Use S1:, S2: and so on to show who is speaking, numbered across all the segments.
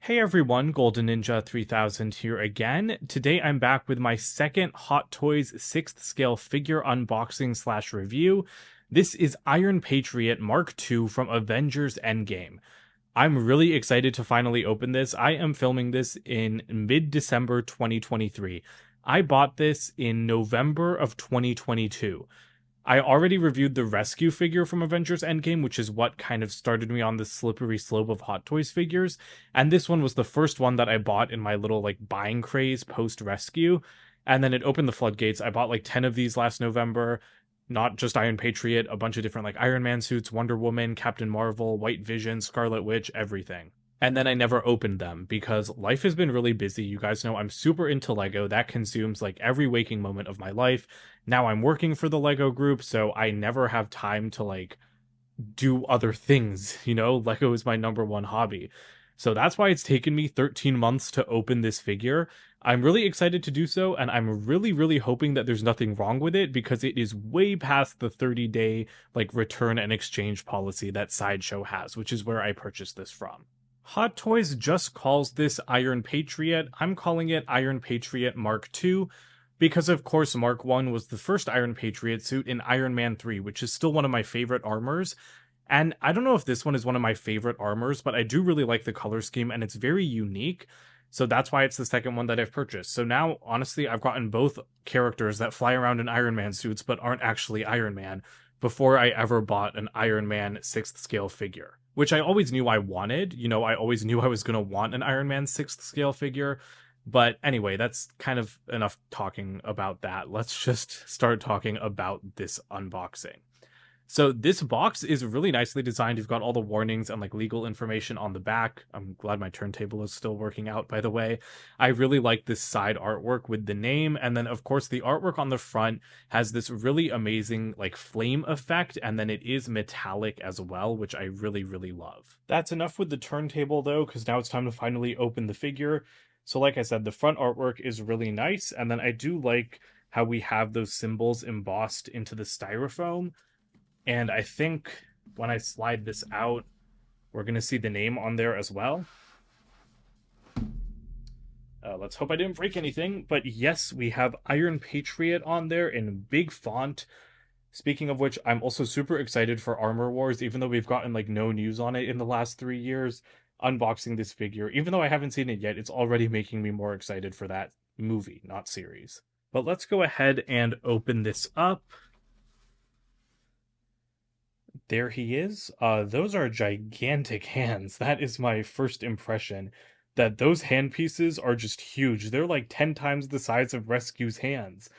S1: Hey everyone, Golden Ninja 3000 here again. Today I'm back with my second Hot Toys 6th scale figure unboxing slash review. This is Iron Patriot Mark II from Avengers Endgame. I'm really excited to finally open this. I am filming this in mid-December 2023. I bought this in November of 2022. I already reviewed the rescue figure from Avengers Endgame, which is what kind of started me on this slippery slope of Hot Toys figures. And this one was the first one that I bought in my little buying craze post rescue. And then it opened the floodgates. I bought 10 of these last November. Not just Iron Patriot, a bunch of different Iron Man suits, Wonder Woman, Captain Marvel, White Vision, Scarlet Witch, everything. And then I never opened them because life has been really busy. You guys know I'm super into Lego. That consumes every waking moment of my life. Now I'm working for the Lego group, so I never have time to do other things, Lego is my number one hobby. So that's why it's taken me 13 months to open this figure. I'm really excited to do so, and I'm really hoping that there's nothing wrong with it because it is way past the 30-day return and exchange policy that Sideshow has, which is where I purchased this from. Hot Toys just calls this Iron Patriot. I'm calling it Iron Patriot Mark II because, of course, Mark I was the first Iron Patriot suit in Iron Man 3, which is still one of my favorite armors. And I don't know if this one is one of my favorite armors, but I do really like the color scheme and it's very unique. So that's why it's the second one that I've purchased. So now, honestly, I've gotten both characters that fly around in Iron Man suits but aren't actually Iron Man before I ever bought an Iron Man 6th scale figure, which I always knew I wanted. I always knew I was going to want an Iron Man 6th scale figure. But anyway, that's kind of enough talking about that. Let's just start talking about this unboxing. So this box is really nicely designed. You've got all the warnings and legal information on the back. I'm glad my turntable is still working out, by the way. I really like this side artwork with the name. And then of course the artwork on the front has this really amazing flame effect. And then it is metallic as well, which I really love. That's enough with the turntable though, because now it's time to finally open the figure. So like I said, the front artwork is really nice. And then I do like how we have those symbols embossed into the styrofoam. And I think when I slide this out, we're going to see the name on there as well. Let's hope I didn't break anything. But yes, we have Iron Patriot on there in big font. Speaking of which, I'm also super excited for Armor Wars, even though we've gotten no news on it in the last 3 years. Unboxing this figure, even though I haven't seen it yet, it's already making me more excited for that movie, not series. But let's go ahead and open this up. There he is. Those are gigantic hands. That is my first impression, that those hand pieces are just huge. They're 10 times the size of Rescue's hands,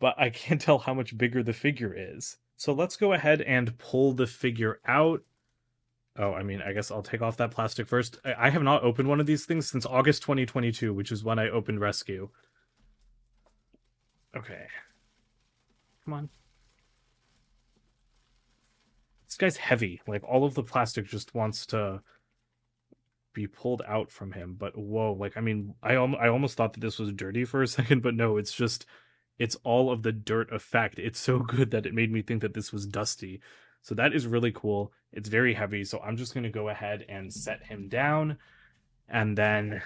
S1: but I can't tell how much bigger the figure is. So let's go ahead and pull the figure out. Oh, I guess I'll take off that plastic first. I have not opened one of these things since August 2022, which is when I opened Rescue. Okay. Come on. This guy's heavy. All of the plastic just wants to be pulled out from him. But whoa, I almost thought that this was dirty for a second, but no, it's all of the dirt effect. It's so good that it made me think that this was dusty. So that is really cool. It's very heavy, so I'm just going to go ahead and set him down, and then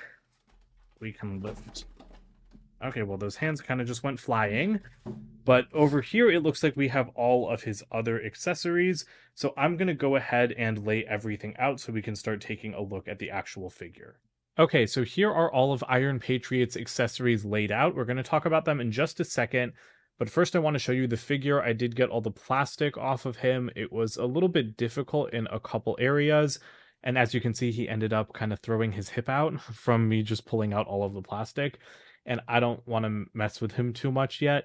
S1: we can lift. Okay, well, those hands kind of just went flying. But over here, it looks like we have all of his other accessories. So I'm going to go ahead and lay everything out so we can start taking a look at the actual figure. Okay, so here are all of Iron Patriot's accessories laid out. We're going to talk about them in just a second. But first, I want to show you the figure. I did get all the plastic off of him. It was a little bit difficult in a couple areas. And as you can see, he ended up kind of throwing his hip out from me just pulling out all of the plastic. And I don't want to mess with him too much yet.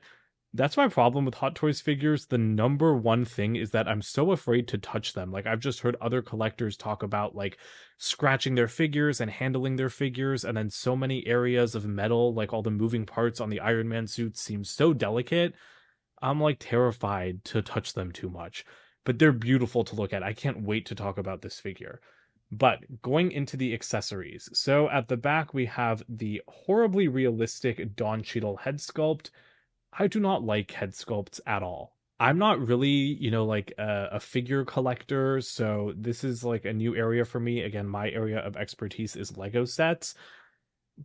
S1: That's my problem with Hot Toys figures. The number one thing is that I'm so afraid to touch them. I've just heard other collectors talk about scratching their figures and handling their figures, and then so many areas of metal, all the moving parts on the Iron Man suits seem so delicate. I'm terrified to touch them too much. But they're beautiful to look at. I can't wait to talk about this figure. But going into the accessories. So at the back we have the horribly realistic Don Cheadle head sculpt. I do not like head sculpts at all. I'm not really, like a figure collector, so this is like a new area for me. Again, my area of expertise is Lego sets,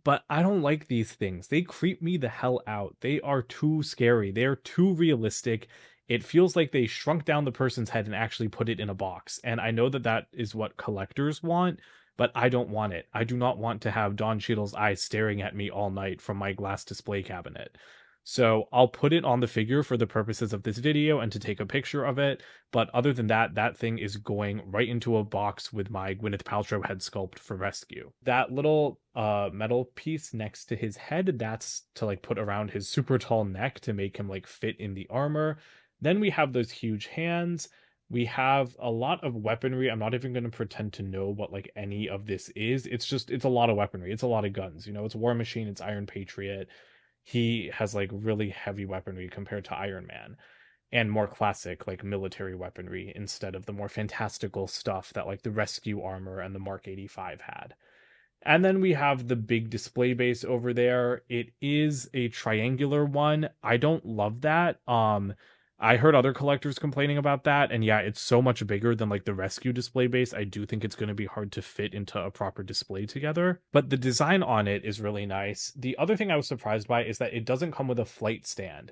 S1: but I don't like these things. They creep me the hell out. They are too scary. They're too realistic. It feels like they shrunk down the person's head and actually put it in a box. And I know that that is what collectors want, but I don't want it. I do not want to have Don Cheadle's eyes staring at me all night from my glass display cabinet. So I'll put it on the figure for the purposes of this video and to take a picture of it. But other than that, that thing is going right into a box with my Gwyneth Paltrow head sculpt for rescue. That little metal piece next to his head, that's to like put around his super tall neck to make him like fit in the armor. Then we have those huge hands. We have a lot of weaponry. I'm not even going to pretend to know what like any of this is. It's a lot of weaponry. It's a lot of guns. It's War Machine, it's Iron Patriot. He has like really heavy weaponry compared to Iron Man, and more classic like military weaponry instead of the more fantastical stuff that like the rescue armor and the Mark 85 had. And then we have the big display base over there. It is a triangular one. I don't love that. I heard other collectors complaining about that, and yeah, it's so much bigger than like the rescue display base. I do think it's going to be hard to fit into a proper display together, but the design on it is really nice. The other thing I was surprised by is that it doesn't come with a flight stand.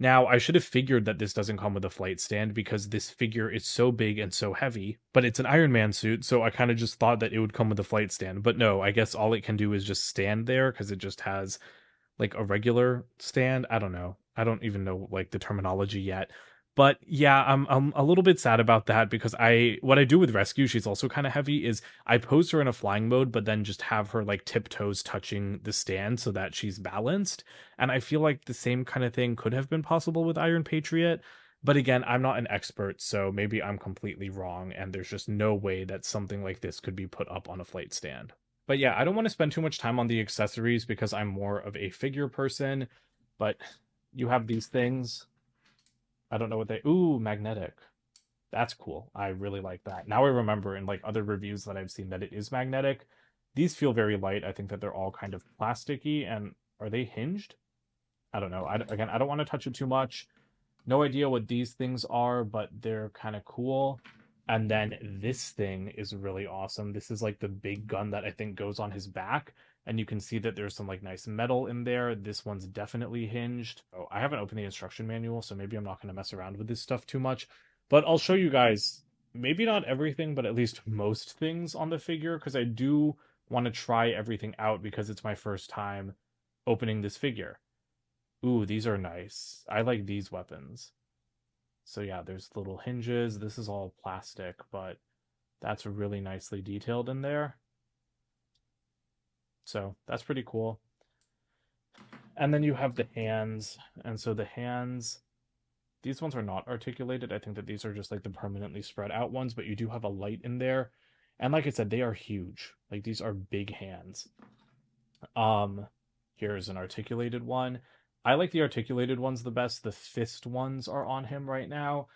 S1: Now, I should have figured that this doesn't come with a flight stand because this figure is so big and so heavy, but it's an Iron Man suit, so I kind of just thought that it would come with a flight stand. But no, I guess all it can do is just stand there because it just has like a regular stand. I don't know. I don't even know like the terminology yet. But yeah, I'm a little bit sad about that because what I do with rescue, she's also kind of heavy, is I pose her in a flying mode, but then just have her like tiptoes touching the stand so that she's balanced. And I feel like the same kind of thing could have been possible with Iron Patriot. But again, I'm not an expert, so maybe I'm completely wrong, and there's just no way that something like this could be put up on a flight stand. But yeah, I don't want to spend too much time on the accessories because I'm more of a figure person. But you have these things. I don't know what they... Ooh, magnetic. That's cool. I really like that. Now I remember in like other reviews that I've seen that it is magnetic. These feel very light. I think that they're all kind of plasticky. And are they hinged? I don't know. Again, I don't want to touch it too much. No idea what these things are, but they're kind of cool. And then this thing is really awesome. This is like the big gun that I think goes on his back. And you can see that there's some like nice metal in there. This one's definitely hinged. Oh, I haven't opened the instruction manual, so maybe I'm not going to mess around with this stuff too much. But I'll show you guys, maybe not everything, but at least most things on the figure, because I do want to try everything out because it's my first time opening this figure. Ooh, these are nice. I like these weapons. So yeah, there's little hinges. This is all plastic, but that's really nicely detailed in there. So that's pretty cool. And then you have the hands. And so the hands, these ones are not articulated. I think that these are just like the permanently spread out ones, but you do have a light in there. And like I said, they are huge. Like these are big hands. Here's an articulated one. I like the articulated ones the best. The fist ones are on him right now.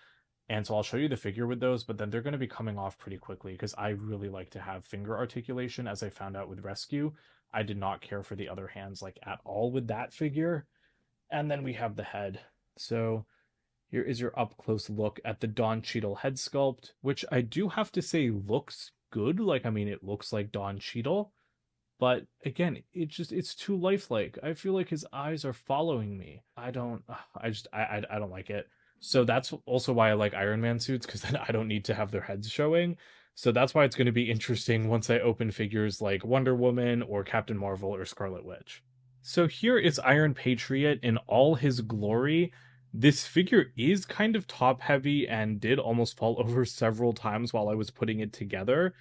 S1: And so I'll show you the figure with those, but then they're going to be coming off pretty quickly because I really like to have finger articulation, as I found out with Rescue. I did not care for the other hands like at all with that figure. And then we have the head. So here is your up close look at the Don Cheadle head sculpt, which I do have to say looks good. Like, I mean, it looks like Don Cheadle. But again, it's too lifelike. I feel like his eyes are following me. I don't like it. So that's also why I like Iron Man suits, because then I don't need to have their heads showing. So that's why it's going to be interesting once I open figures like Wonder Woman or Captain Marvel or Scarlet Witch. So here is Iron Patriot in all his glory. This figure is kind of top heavy and did almost fall over several times while I was putting it together.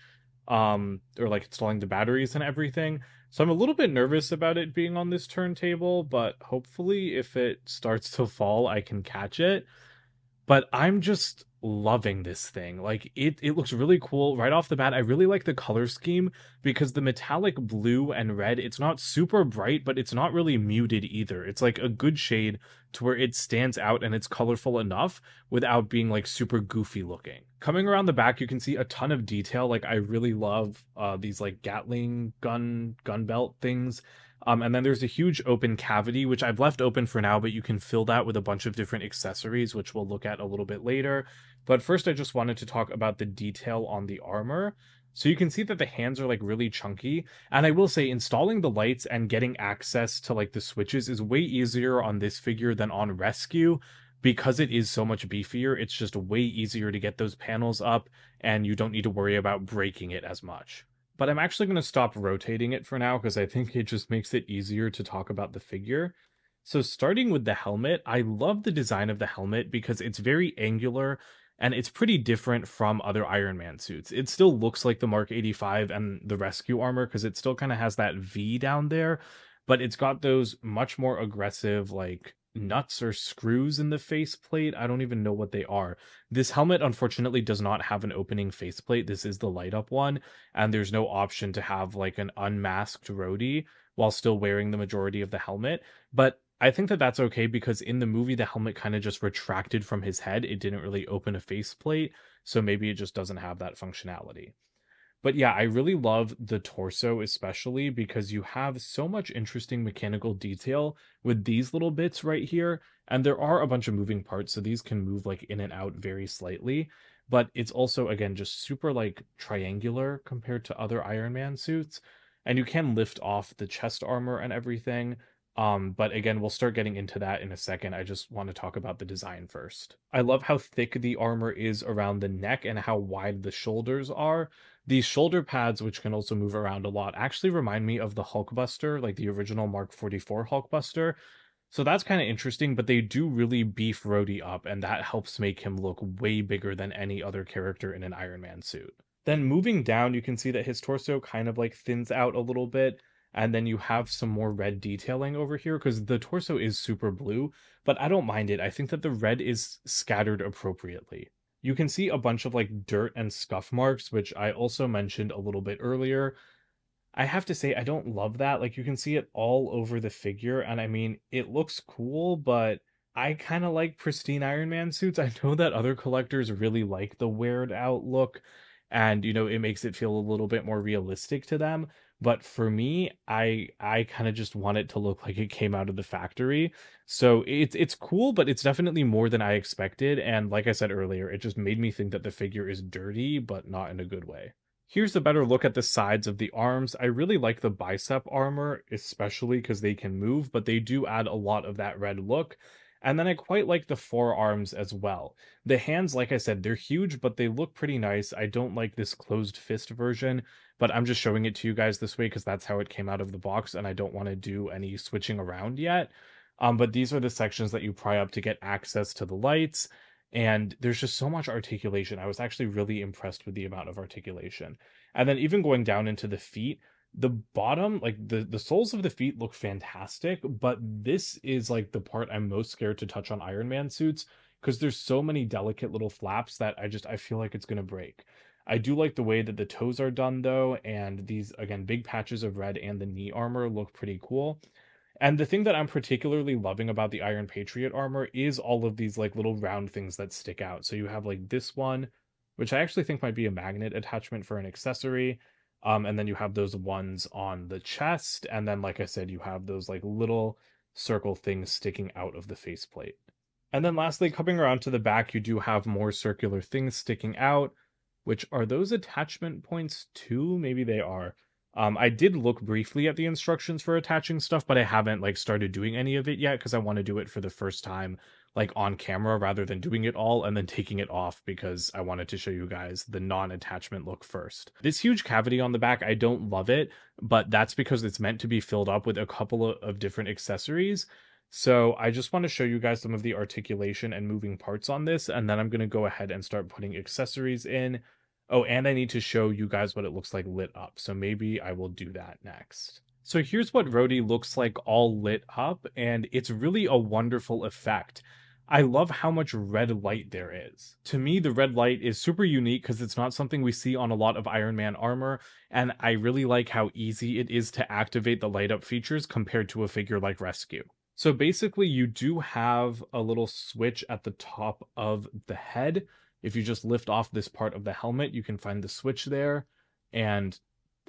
S1: Or like installing the batteries and everything. So I'm a little bit nervous about it being on this turntable, but hopefully if it starts to fall, I can catch it. But I'm just loving this thing. Like it looks really cool right off the bat. I really like the color scheme because the metallic blue and red, it's not super bright, but it's not really muted either. It's like a good shade to where it stands out and it's colorful enough without being like super goofy looking. Coming around the back, you can see a ton of detail. Like I really love these like Gatling gun belt things. And then there's a huge open cavity, which I've left open for now, but you can fill that with a bunch of different accessories, which we'll look at a little bit later. But first, I just wanted to talk about the detail on the armor. So you can see that the hands are like really chunky. And I will say installing the lights and getting access to like the switches is way easier on this figure than on Rescue because it is so much beefier. It's just way easier to get those panels up and you don't need to worry about breaking it as much. But I'm actually going to stop rotating it for now because I think it just makes it easier to talk about the figure. So starting with the helmet, I love the design of the helmet because it's very angular and it's pretty different from other Iron Man suits. It still looks like the Mark 85 and the Rescue armor because it still kind of has that V down there, but it's got those much more aggressive like nuts or screws in the faceplate. I don't even know what they are. This helmet unfortunately does not have an opening faceplate. This is the light up one, and there's no option to have like an unmasked Rhodey while still wearing the majority of the helmet. But I think that that's okay because in the movie, the helmet kind of just retracted from his head. It didn't really open a faceplate, so maybe it just doesn't have that functionality. But yeah, I really love the torso, especially because you have so much interesting mechanical detail with these little bits right here. And there are a bunch of moving parts, so these can move like in and out very slightly. But it's also, again, just super like triangular compared to other Iron Man suits. And you can lift off the chest armor and everything. But again, we'll start getting into that in a second. I just want to talk about the design first. I love how thick the armor is around the neck and how wide the shoulders are. These shoulder pads, which can also move around a lot, actually remind me of the Hulkbuster, like the original Mark 44 Hulkbuster. So that's kind of interesting, but they do really beef Rhodey up, and that helps make him look way bigger than any other character in an Iron Man suit. Then moving down, you can see that his torso kind of like thins out a little bit, and then you have some more red detailing over here because the torso is super blue, but I don't mind it. I think that the red is scattered appropriately. You can see a bunch of like dirt and scuff marks, which I also mentioned a little bit earlier. I have to say, I don't love that. Like, you can see it all over the figure, and I mean, it looks cool, but I kind of like pristine Iron Man suits. I know that other collectors really like the weared out look, and it makes it feel a little bit more realistic to them. But for me, I kind of just want it to look like it came out of the factory. So it's cool, but it's definitely more than I expected. And like I said earlier, it just made me think that the figure is dirty, but not in a good way. Here's a better look at the sides of the arms. I really like the bicep armor, especially because they can move, but they do add a lot of that red look. And then I quite like the forearms as well. The hands, like I said, they're huge, but they look pretty nice. I don't like this closed fist version, but I'm just showing it to you guys this way because that's how it came out of the box, and I don't want to do any switching around yet. But these are the sections that you pry up to get access to the lights, and there's just so much articulation. I was actually really impressed with the amount of articulation. And then even going down into the feet, the bottom, like the soles of the feet look fantastic, but this is like the part I'm most scared to touch on Iron Man suits because there's so many delicate little flaps that I feel like it's going to break. I do like the way that the toes are done though, and these again big patches of red and the knee armor look pretty cool. And the thing that I'm particularly loving about the Iron Patriot armor is all of these like little round things that stick out. So you have like this one, which I actually think might be a magnet attachment for an accessory. And then you have those ones on the chest, and then like I said, you have those like little circle things sticking out of the faceplate. And then lastly, coming around to the back, you do have more circular things sticking out, which are those attachment points too? Maybe they are. I did look briefly at the instructions for attaching stuff, but I haven't like started doing any of it yet because I want to do it for the first time, like on camera rather than doing it all and then taking it off because I wanted to show you guys the non-attachment look first. This huge cavity on the back, I don't love it, but that's because it's meant to be filled up with a couple of different accessories. So I just want to show you guys some of the articulation and moving parts on this, and then I'm going to go ahead and start putting accessories in. Oh, and I need to show you guys what it looks like lit up, so maybe I will do that next. So here's what Rhodey looks like all lit up, and it's really a wonderful effect. I love how much red light there is. To me, the red light is super unique because it's not something we see on a lot of Iron Man armor, and I really like how easy it is to activate the light up features compared to a figure like Rescue. So basically, you do have a little switch at the top of the head. If you just lift off this part of the helmet, you can find the switch there. And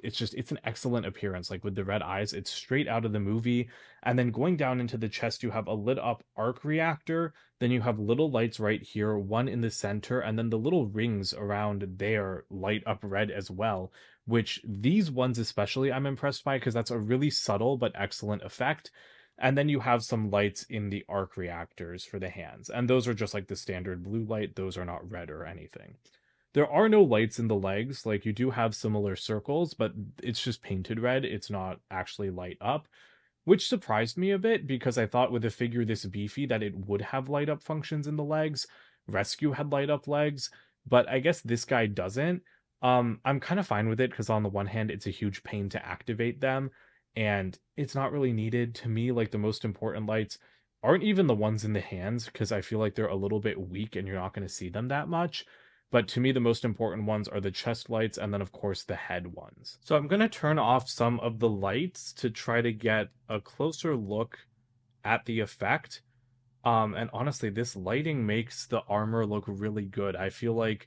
S1: it's an excellent appearance. Like with the red eyes, it's straight out of the movie. And then going down into the chest, you have a lit up arc reactor. Then you have little lights right here, one in the center, and then the little rings around there light up red as well. Which these ones, especially, I'm impressed by because that's a really subtle but excellent effect. And then you have some lights in the arc reactors for the hands. And those are just like the standard blue light. Those are not red or anything. There are no lights in the legs. Like you do have similar circles, but it's just painted red. It's not actually light up, which surprised me a bit because I thought with a figure this beefy that it would have light up functions in the legs. Rescue had light up legs, but I guess this guy doesn't. I'm kind of fine with it because on the one hand, it's a huge pain to activate them, and it's not really needed to me. Like the most important lights aren't even the ones in the hands because I feel like they're a little bit weak and you're not going to see them that much. But to me, the most important ones are the chest lights and then, of course, the head ones. So I'm going to turn off some of the lights to try to get a closer look at the effect. And honestly, this lighting makes the armor look really good. I feel like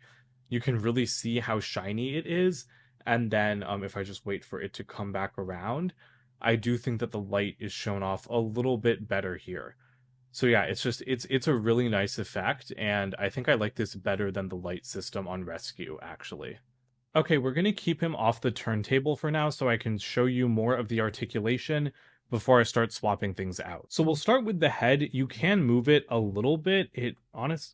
S1: you can really see how shiny it is. And then if I just wait for it to come back around, I do think that the light is shown off a little bit better here. So yeah, it's a really nice effect, and I think I like this better than the light system on Rescue, actually. Okay, we're going to keep him off the turntable for now so I can show you more of the articulation before I start swapping things out. So we'll start with the head. You can move it a little bit.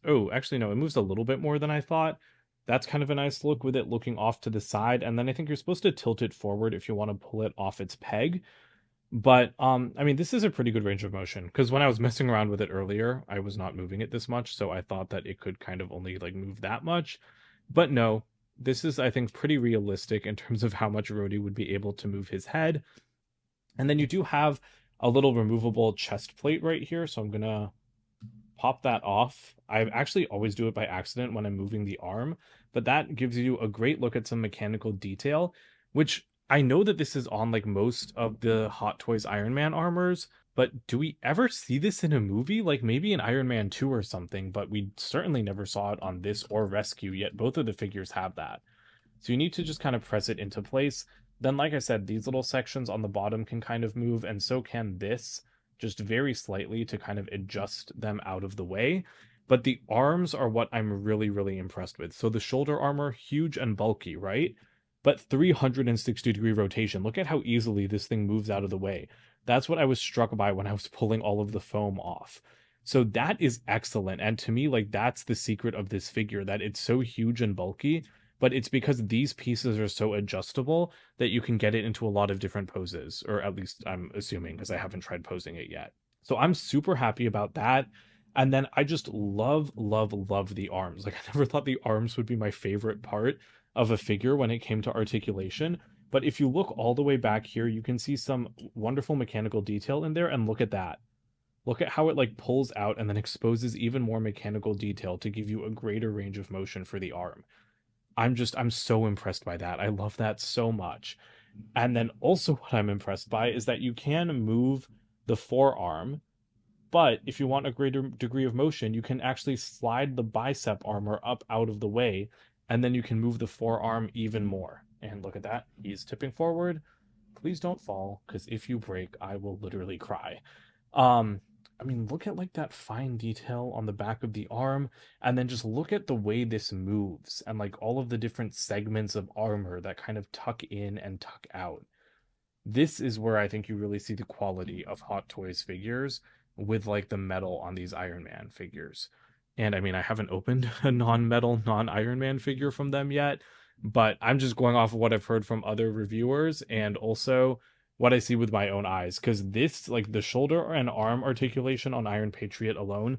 S1: Oh, actually no, it moves a little bit more than I thought. That's kind of a nice look with it looking off to the side, and then I think you're supposed to tilt it forward if you want to pull it off its peg. But I mean, this is a pretty good range of motion because when I was messing around with it earlier, I was not moving it this much, so I thought that it could kind of only like move that much. But no, this is I think pretty realistic in terms of how much Rhodey would be able to move his head. And then you do have a little removable chest plate right here, so I'm gonna pop that off. I actually always do it by accident when I'm moving the arm, but that gives you a great look at some mechanical detail, which I know that this is on like most of the Hot Toys Iron Man armors, but do we ever see this in a movie? Like maybe in Iron Man 2 or something, but we certainly never saw it on this or Rescue, yet both of the figures have that. So you need to just kind of press it into place. Then, like I said, these little sections on the bottom can kind of move, and so can this, just very slightly to kind of adjust them out of the way. But the arms are what I'm really, really impressed with. So the shoulder armor, huge and bulky, right? But 360-degree rotation. Look at how easily this thing moves out of the way. That's what I was struck by when I was pulling all of the foam off. So that is excellent. And to me, like, that's the secret of this figure, that it's so huge and bulky, but it's because these pieces are so adjustable that you can get it into a lot of different poses, or at least I'm assuming because I haven't tried posing it yet. So I'm super happy about that. And then I just love, love, love the arms. Like, I never thought the arms would be my favorite part of a figure when it came to articulation. But if you look all the way back here, you can see some wonderful mechanical detail in there. And look at that. Look at how it like pulls out and then exposes even more mechanical detail to give you a greater range of motion for the arm. I'm so impressed by that. I love that so much. And then also what I'm impressed by is that you can move the forearm, but if you want a greater degree of motion, you can actually slide the bicep armor up out of the way, and then you can move the forearm even more. And look at that. He's tipping forward. Please don't fall, because if you break, I will literally cry. Um, I mean, look at like that fine detail on the back of the arm, and then just look at the way this moves and like all of the different segments of armor that kind of tuck in and tuck out. This is where I think you really see the quality of Hot Toys figures with like the metal on these Iron Man figures. And I mean, I haven't opened a non-metal, non-Iron Man figure from them yet, but I'm just going off of what I've heard from other reviewers and also what I see with my own eyes. Because this, like the shoulder and arm articulation on Iron Patriot alone,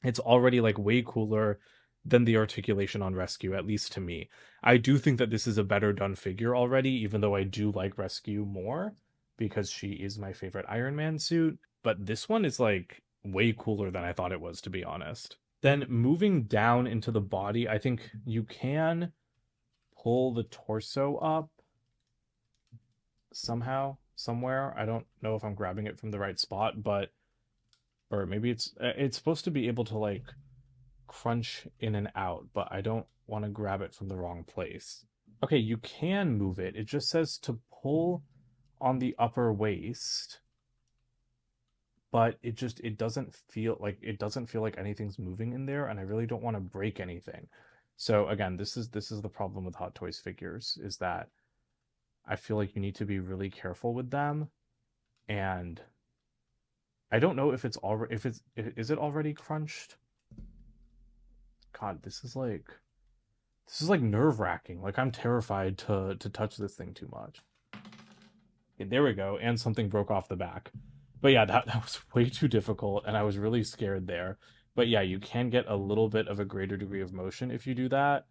S1: it's already like way cooler than the articulation on Rescue, at least to me. I do think that this is a better done figure already, even though I do like Rescue more because she is my favorite Iron Man suit. But this one is like way cooler than I thought it was, to be honest. Then moving down into the body, I think you can pull the torso up somehow, somewhere. I don't know if I'm grabbing it from the right spot, but or maybe it's supposed to be able to like crunch in and out, but I don't want to grab it from the wrong place. Okay, you can move it. It just says to pull on the upper waist, but it doesn't feel like anything's moving in there, and I really don't want to break anything. So again, this is the problem with Hot Toys figures, is that I feel like you need to be really careful with them, and I don't know if it's already if it's is it already crunched? God, this is like nerve-wracking. Like I'm terrified to touch this thing too much. Okay, there we go, and something broke off the back. But yeah, that was way too difficult, and I was really scared there. But yeah, you can get a little bit of a greater degree of motion if you do that.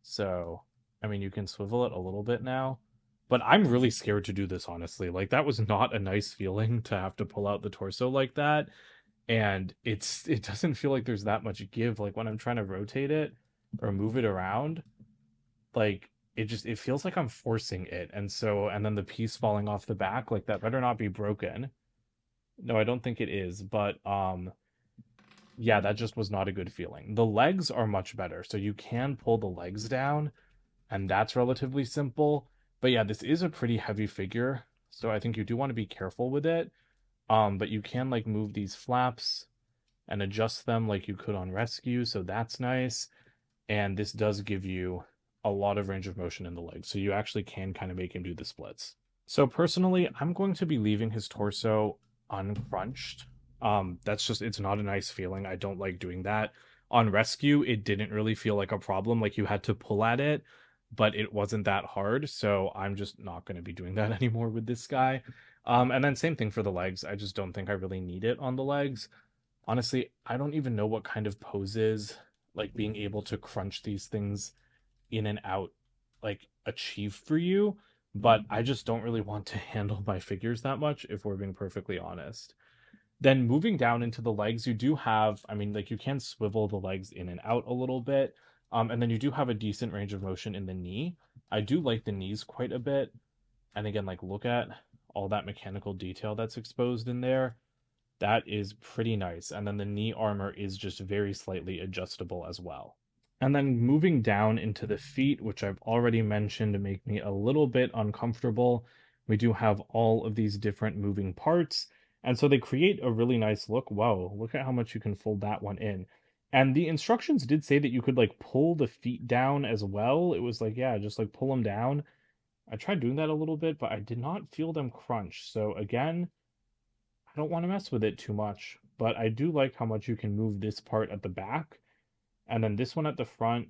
S1: So, I mean, you can swivel it a little bit now. But I'm really scared to do this, honestly. Like, that was not a nice feeling to have to pull out the torso like that. And it doesn't feel like there's that much give. Like, when I'm trying to rotate it or move it around, like, it feels like I'm forcing it. And then the piece falling off the back, like, that better not be broken. No, I don't think it is. But, yeah, that just was not a good feeling. The legs are much better. So you can pull the legs down, and that's relatively simple. But yeah, this is a pretty heavy figure, so I think you do want to be careful with it. But you can like move these flaps and adjust them like you could on Rescue, so that's nice. And this does give you a lot of range of motion in the legs, so you actually can kind of make him do the splits. So personally, I'm going to be leaving his torso uncrunched. That's just it's not a nice feeling. I don't like doing that. On Rescue, it didn't really feel like a problem. Like you had to pull at it, but it wasn't that hard. So I'm just not going to be doing that anymore with this guy. And then same thing for the legs. I just don't think I really need it on the legs. Honestly, I don't even know what kind of poses like being able to crunch these things in and out like achieve for you, but I just don't really want to handle my figures that much if we're being perfectly honest. Then moving down into the legs, you do have, I mean, like you can swivel the legs in and out a little bit. And then you do have a decent range of motion in the knee. I do like the knees quite a bit. And again, like look at all that mechanical detail that's exposed in there. That is pretty nice. And then the knee armor is just very slightly adjustable as well. And then moving down into the feet, which I've already mentioned make me a little bit uncomfortable. We do have all of these different moving parts. And so they create a really nice look. Whoa, look at how much you can fold that one in. And the instructions did say that you could like pull the feet down as well. It was like, yeah, just like pull them down. I tried doing that a little bit, but I did not feel them crunch. So again, I don't want to mess with it too much, but I do like how much you can move this part at the back. And then this one at the front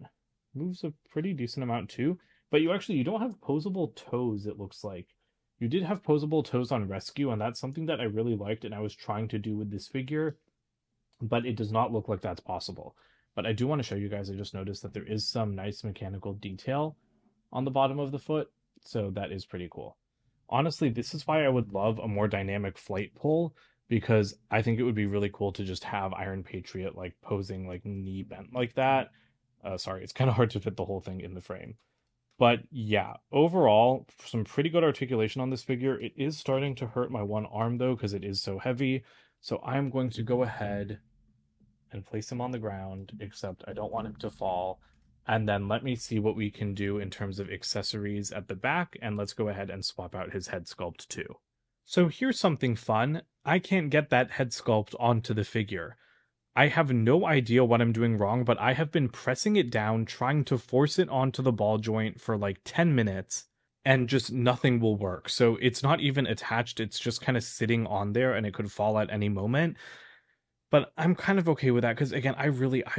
S1: moves a pretty decent amount too. But you don't have posable toes, it looks like. You did have posable toes on Rescue, and that's something that I really liked and I was trying to do with this figure, but it does not look like that's possible. But I do want to show you guys, I just noticed that there is some nice mechanical detail on the bottom of the foot, so that is pretty cool. Honestly, this is why I would love a more dynamic flight pull, because I think it would be really cool to just have Iron Patriot like posing like knee bent like that. Sorry, it's kind of hard to fit the whole thing in the frame. But yeah, overall, some pretty good articulation on this figure. It is starting to hurt my one arm though, because it is so heavy. So I'm going to go ahead and place him on the ground, except I don't want him to fall. And then let me see what we can do in terms of accessories at the back, and let's go ahead and swap out his head sculpt too. So here's something fun. I can't get that head sculpt onto the figure. I have no idea what I'm doing wrong, but I have been pressing it down, trying to force it onto the ball joint for like 10 minutes, and just nothing will work. So it's not even attached, it's just kind of sitting on there, and it could fall at any moment. But I'm kind of okay with that because again, I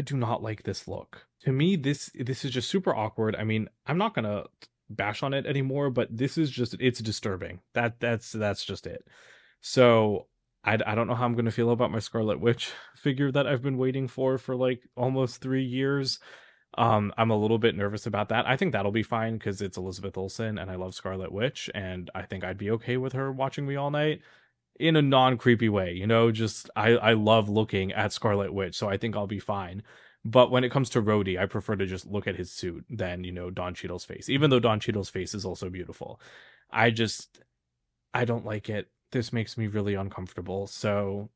S1: do not like this look. To me, this is just super awkward. I mean, I'm not gonna bash on it anymore, but this is just it's disturbing. That's just it. So I don't know how I'm gonna feel about my Scarlet Witch figure that I've been waiting for like almost 3 years. I'm a little bit nervous about that. I think that'll be fine because it's Elizabeth Olsen and I love Scarlet Witch, and I think I'd be okay with her watching me all night in a non-creepy way, just I love looking at Scarlet Witch, so I think I'll be fine. But when it comes to Rhodey, I prefer to just look at his suit than, Don Cheadle's face, even though Don Cheadle's face is also beautiful. I don't like it. This makes me really uncomfortable. So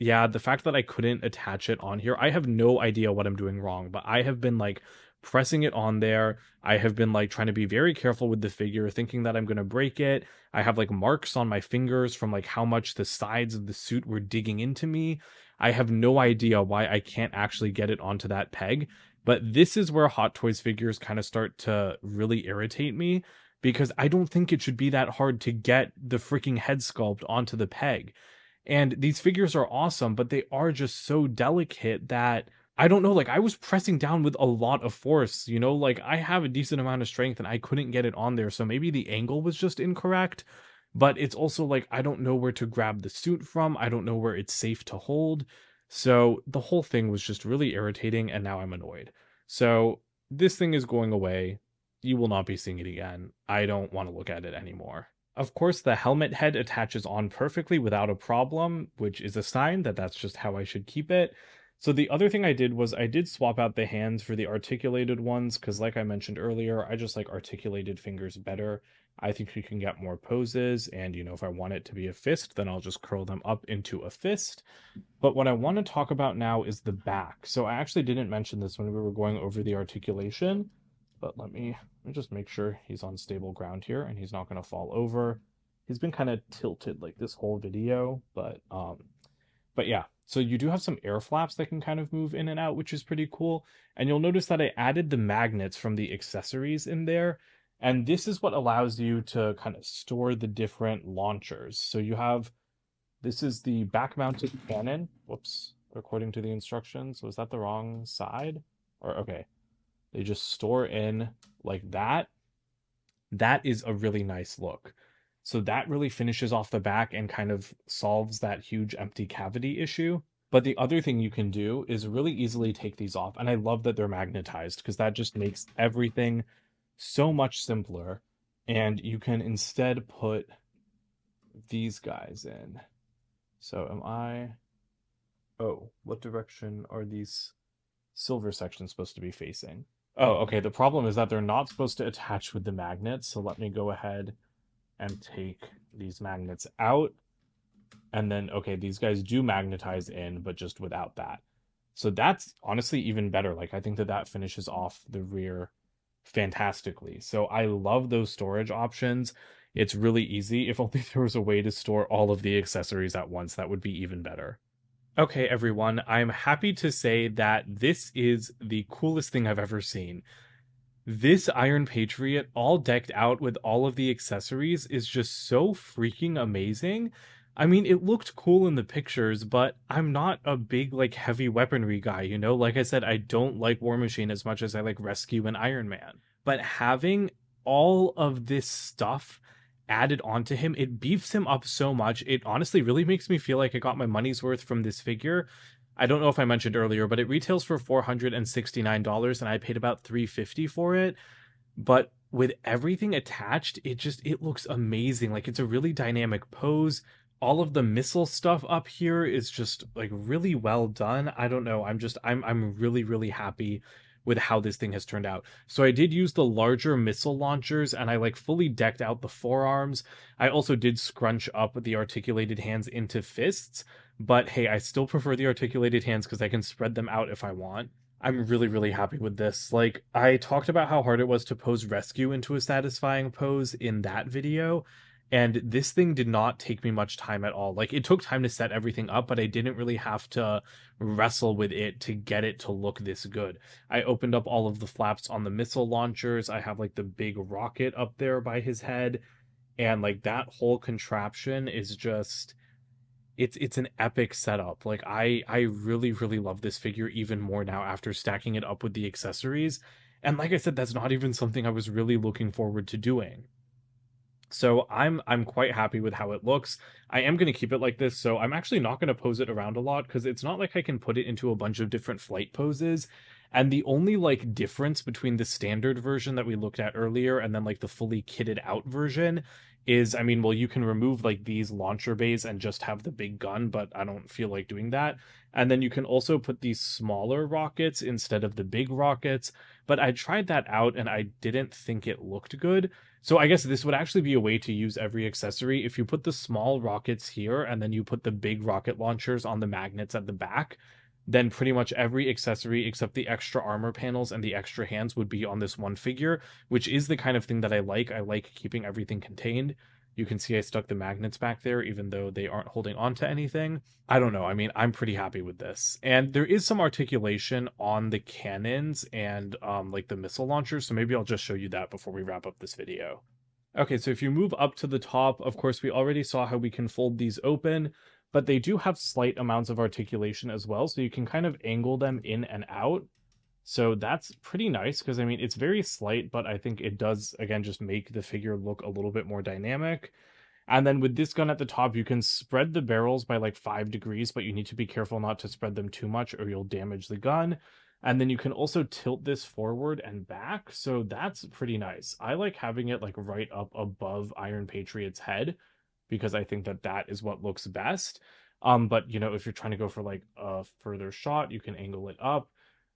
S1: Yeah, the fact that I couldn't attach it on here, I have no idea what I'm doing wrong, but I have been like pressing it on there. I have been like trying to be very careful with the figure, thinking that I'm going to break it. I have like marks on my fingers from like how much the sides of the suit were digging into me. I have no idea why I can't actually get it onto that peg. But this is where Hot Toys figures kind of start to really irritate me because I don't think it should be that hard to get the freaking head sculpt onto the peg. And these figures are awesome, but they are just so delicate that I don't know, like I was pressing down with a lot of force, you know, like I have a decent amount of strength and I couldn't get it on there. So maybe the angle was just incorrect, but it's also like I don't know where to grab the suit from. I don't know where it's safe to hold. So the whole thing was just really irritating and now I'm annoyed. So this thing is going away. You will not be seeing it again. I don't want to look at it anymore. Of course, the helmet head attaches on perfectly without a problem, which is a sign that that's just how I should keep it. So the other thing I did was I did swap out the hands for the articulated ones, because like I mentioned earlier, I just like articulated fingers better. I think you can get more poses, and you know, if I want it to be a fist, then I'll just curl them up into a fist. But what I want to talk about now is the back. So I actually didn't mention this when we were going over the articulation, but let me just make sure he's on stable ground here and he's not going to fall over. He's been kind of tilted like this whole video, but yeah. So you do have some air flaps that can kind of move in and out, which is pretty cool. And you'll notice that I added the magnets from the accessories in there. And this is what allows you to kind of store the different launchers. So you have, this is the back mounted cannon. Whoops, according to the instructions. Was that the wrong side? Or okay. They just store in like that. That is a really nice look. So that really finishes off the back and kind of solves that huge empty cavity issue. But the other thing you can do is really easily take these off. And I love that they're magnetized because that just makes everything so much simpler. And you can instead put these guys in. So am I... Oh, what direction are these silver sections supposed to be facing? Oh, okay. The problem is that they're not supposed to attach with the magnets. So let me go ahead and take these magnets out. And then, okay, these guys do magnetize in, but just without that. So that's honestly even better. Like, I think that that finishes off the rear fantastically. So I love those storage options. It's really easy. If only there was a way to store all of the accessories at once, that would be even better. Okay, everyone, I'm happy to say that this is the coolest thing I've ever seen. This Iron Patriot, all decked out with all of the accessories, is just so freaking amazing. I mean, it looked cool in the pictures, but I'm not a big, like, heavy weaponry guy, you know? Like I said, I don't like War Machine as much as I like Rescue and Iron Man. But having all of this stuff added onto him, it beefs him up so much. It honestly really makes me feel like I got my money's worth from this figure. I don't know if I mentioned earlier, but it retails for $469 and I paid about $350 for it. But with everything attached, it looks amazing. Like it's a really dynamic pose. All of the missile stuff up here is just like really well done. I don't know. I'm really happy with how this thing has turned out. So I did use the larger missile launchers and I like fully decked out the forearms. I also did scrunch up the articulated hands into fists, but hey, I still prefer the articulated hands because I can spread them out if I want. I'm really happy with this. Like, I talked about how hard it was to pose Rescue into a satisfying pose in that video, and this thing did not take me much time at all. Like, it took time to set everything up, but I didn't really have to wrestle with it to get it to look this good. I opened up all of the flaps on the missile launchers. I have, like, the big rocket up there by his head, and, like, that whole contraption is just it's an epic setup. Like I really love this figure even more now after stacking it up with the accessories. And like I said, that's not even something I was really looking forward to doing. So I'm quite happy with how it looks. I am going to keep it like this, so I'm actually not going to pose it around a lot because it's not like I can put it into a bunch of different flight poses. And the only like difference between the standard version that we looked at earlier and then like the fully kitted out version is, I mean, well, you can remove like these launcher bays and just have the big gun, but I don't feel like doing that. And then you can also put these smaller rockets instead of the big rockets. But I tried that out and I didn't think it looked good. So I guess this would actually be a way to use every accessory. If you put the small rockets here and then you put the big rocket launchers on the magnets at the back, then pretty much every accessory except the extra armor panels and the extra hands would be on this one figure, which is the kind of thing that I like. I like keeping everything contained. You can see I stuck the magnets back there, even though they aren't holding on to anything. I don't know. I mean, I'm pretty happy with this. And there is some articulation on the cannons and like the missile launchers, so maybe I'll just show you that before we wrap up this video. Okay, so if you move up to the top, of course, we already saw how we can fold these open, but they do have slight amounts of articulation as well, so you can kind of angle them in and out. So that's pretty nice because, I mean, it's very slight, but I think it does, again, just make the figure look a little bit more dynamic. And then with this gun at the top, you can spread the barrels by like 5 degrees, but you need to be careful not to spread them too much or you'll damage the gun. And then you can also tilt this forward and back, so that's pretty nice. I like having it like right up above Iron Patriot's head because I think that that is what looks best. But you know, if you're trying to go for like a further shot, you can angle it up.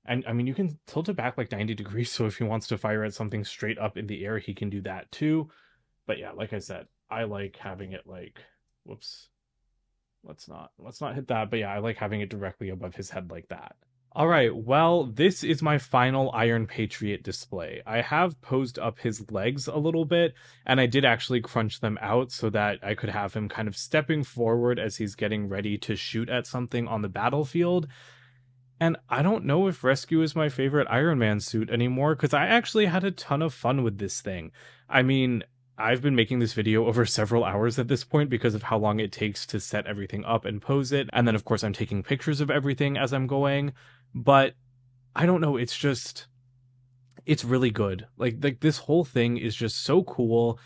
S1: And I mean, you can tilt it back like 90 degrees, so if he wants to fire at something straight up in the air, he can do that too. But yeah, like I said, I like having it like, whoops, let's not hit that. But yeah, I like having it directly above his head like that. All right, well, this is my final Iron Patriot display. I have posed up his legs a little bit, and I did actually crunch them out so that I could have him kind of stepping forward as he's getting ready to shoot at something on the battlefield. And I don't know if Rescue is my favorite Iron Man suit anymore, because I actually had a ton of fun with this thing. I mean, I've been making this video over several hours at this point because of how long it takes to set everything up and pose it. And then, of course, I'm taking pictures of everything as I'm going. But I don't know, it's really good. Like this whole thing is just so cool.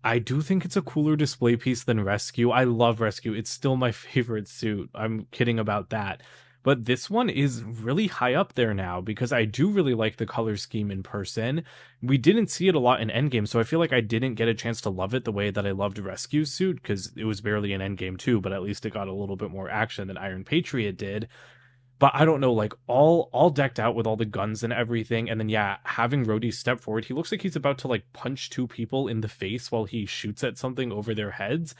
S1: I do think it's a cooler display piece than Rescue. I love Rescue. It's still my favorite suit. I'm kidding about that. But this one is really high up there now because I do really like the color scheme in person. We didn't see it a lot in Endgame, so I feel like I didn't get a chance to love it the way that I loved Rescue's suit because it was barely in Endgame too, but at least it got a little bit more action than Iron Patriot did. But I don't know, like all decked out with all the guns and everything, and then yeah, having Rhodey step forward, he looks like he's about to like punch two people in the face while he shoots at something over their heads.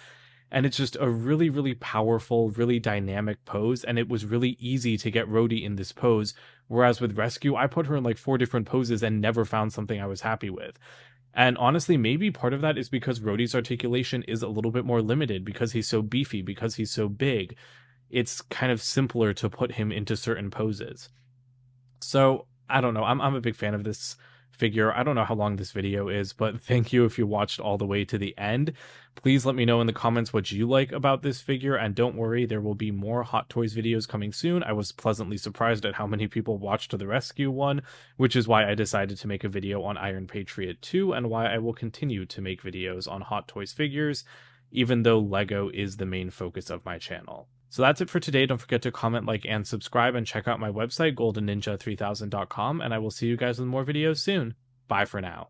S1: And it's just a really, really powerful, really dynamic pose, and it was really easy to get Rhodey in this pose. Whereas with Rescue, I put her in like 4 different poses and never found something I was happy with. And honestly, maybe part of that is because Rhodey's articulation is a little bit more limited because he's so beefy, because he's so big. It's kind of simpler to put him into certain poses. So I don't know. I'm a big fan of this figure. I don't know how long this video is, but thank you if you watched all the way to the end. Please let me know in the comments what you like about this figure, and don't worry, there will be more Hot Toys videos coming soon. I was pleasantly surprised at how many people watched the Rescue one, which is why I decided to make a video on Iron Patriot 2, and why I will continue to make videos on Hot Toys figures, even though LEGO is the main focus of my channel. So that's it for today. Don't forget to comment, like, and subscribe, and check out my website, goldenninja3000.com, and I will see you guys with more videos soon. Bye for now.